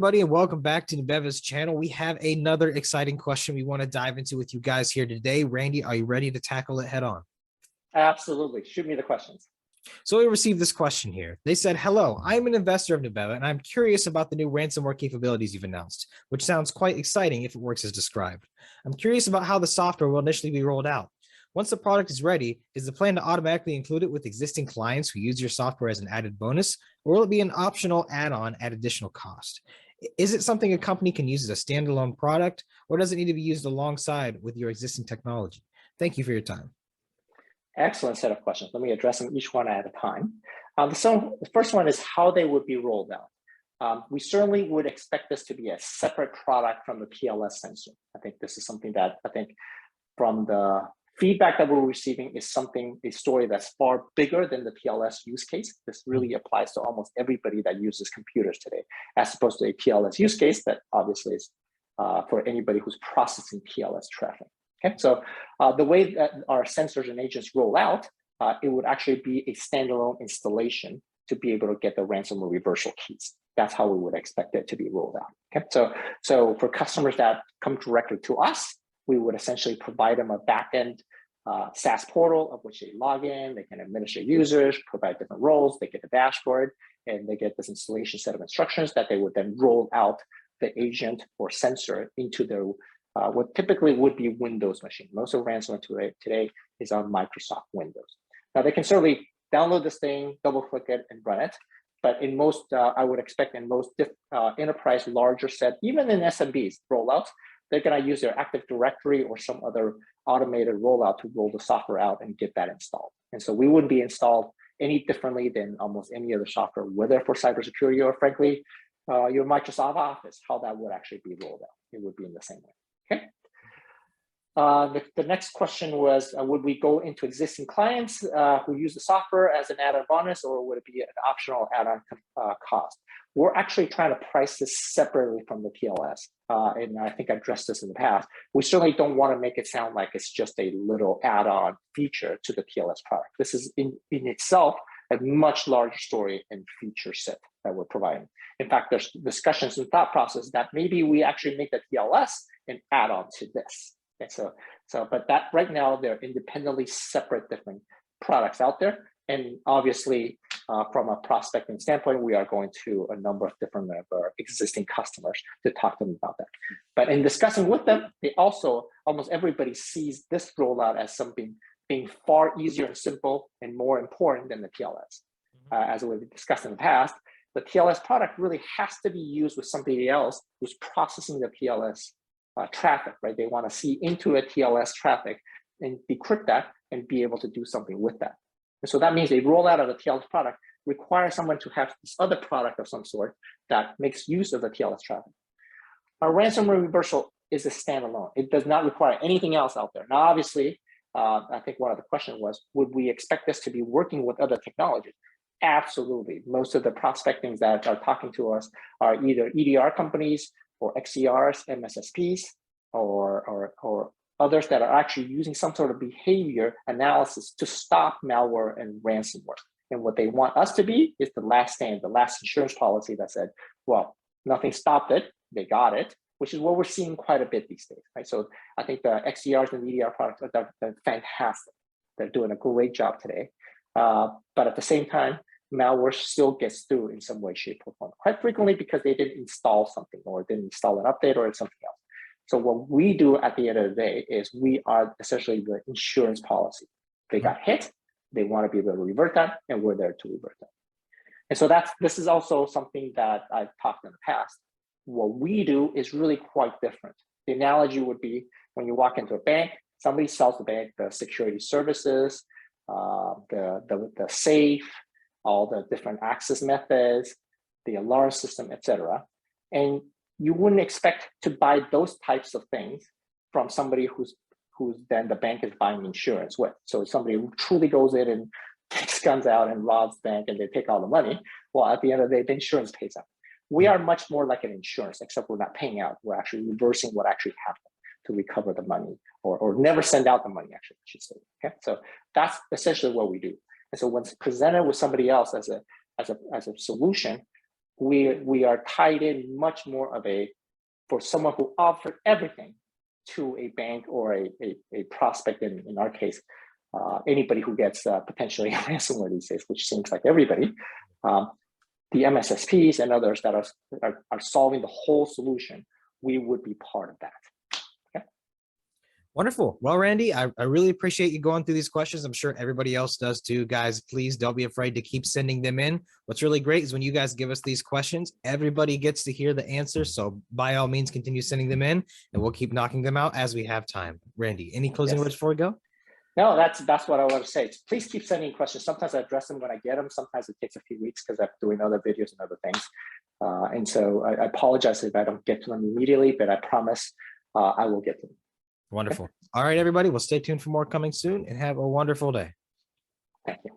everybody, and welcome back to Nubeva's channel. We have another exciting question we want to dive into with you guys here today. Randy, are you ready to tackle it head on? Absolutely. Shoot me the questions. So we received this question here. They said, hello, I'm an investor of Nubeva, and I'm curious about the new ransomware capabilities you've announced, which sounds quite exciting if it works as described. I'm curious about how the software will initially be rolled out. Once the product is ready, is the plan to automatically include it with existing clients who use your software as an added bonus, or will it be an optional add-on at additional cost? Is it something a company can use as a standalone product, or does it need to be used alongside with your existing technology? Thank you for your time. Excellent set of questions. Let me address them each one at a time. The first one is how they would be rolled out. We certainly would expect this to be a separate product from the PLS sensor. I think this is something that from the feedback that we're receiving is a story that's far bigger than the PLS use case. This really applies to almost everybody that uses computers today, as opposed to a PLS use case that obviously is for anybody who's processing PLS traffic. Okay, so the way that our sensors and agents roll out, it would actually be a standalone installation to be able to get the ransomware reversal keys. That's how we would expect it to be rolled out. Okay, so for customers that come directly to us, we would essentially provide them a backend SaaS portal of which they log in, they can administer users, provide different roles, they get the dashboard, and they get this installation set of instructions that they would then roll out the agent or sensor into their what typically would be Windows machine. Most of ransomware today is on Microsoft Windows. Now they can certainly download this thing, double click it and run it. But in most, I would expect in most enterprise larger set, even in SMBs rollouts, they're going to use their Active Directory or some other automated rollout to roll the software out and get that installed. And so we wouldn't be installed any differently than almost any other software, whether for cybersecurity or frankly, your Microsoft Office, how that would actually be rolled out. It would be in the same way. Okay. The next question was, would we go into existing clients who use the software as an add-on bonus, or would it be an optional add-on cost? We're actually trying to price this separately from the PLS. And I think I addressed this in the past. We certainly don't want to make it sound like it's just a little add-on feature to the PLS product. This is in itself a much larger story and feature set that we're providing. In fact, there's discussions and thought process that maybe we actually make the PLS an add-on to this. Okay, but that right now they're independently separate different products out there. And obviously, from a prospecting standpoint, we are going to a number of different of our existing customers to talk to them about that. But in discussing with them, they also, almost everybody sees this rollout as something being far easier and simple and more important than the PLS. As we've discussed in the past, the TLS product really has to be used with somebody else who's processing the PLS traffic, right? They want to see into a TLS traffic and decrypt that and be able to do something with that. And so that means a rollout of the TLS product requires someone to have this other product of some sort that makes use of the TLS traffic. Our ransomware reversal is a standalone. It does not require anything else out there. Now, obviously, I think one of the questions was, would we expect this to be working with other technologies? Absolutely. Most of the prospectings that are talking to us are either EDR companies or XDRs, MSSPs, or others that are actually using some sort of behavior analysis to stop malware and ransomware. And what they want us to be is the last stand, the last insurance policy that said, well, nothing stopped it, they got it, which is what we're seeing quite a bit these days, right? So I think the XDRs and EDR products are fantastic. They're doing a great job today. But at the same time, malware still gets through in some way, shape, or form, quite frequently because they didn't install something or didn't install an update or something else. So what we do at the end of the day is we are essentially the insurance policy. They got hit, they want to be able to revert that, and we're there to revert that. And so this is also something that I've talked in the past. What we do is really quite different. The analogy would be when you walk into a bank, somebody sells the bank the security services, the safe, all the different access methods, the alarm system, etc. And you wouldn't expect to buy those types of things from somebody who's then the bank is buying insurance with. So somebody who truly goes in and takes guns out and robs the bank and they take all the money, well, at the end of the day, the insurance pays out. We are much more like an insurance, except we're not paying out. We're actually reversing what actually happened to recover the money or never send out the money, actually, I should say. Okay, so that's essentially what we do. And so when it's presented with somebody else as a solution, we are tied in much more of for someone who offered everything to a bank or a prospect, in our case, anybody who gets potentially ransomware these days, which seems like everybody. The MSSPs and others that are solving the whole solution, we would be part of that. Okay. Wonderful. Well, Randy, I really appreciate you going through these questions. I'm sure everybody else does too. Guys, please don't be afraid to keep sending them in. What's really great is when you guys give us these questions, everybody gets to hear the answers. So by all means, continue sending them in and we'll keep knocking them out as we have time. Randy, any closing words before we go? No, that's what I want to say. Please keep sending questions. Sometimes I address them when I get them. Sometimes it takes a few weeks because I'm doing other videos and other things. And so I apologize if I don't get to them immediately, but I promise I will get to them. Wonderful. Okay. All right, everybody. We'll stay tuned for more coming soon and have a wonderful day. Thank you.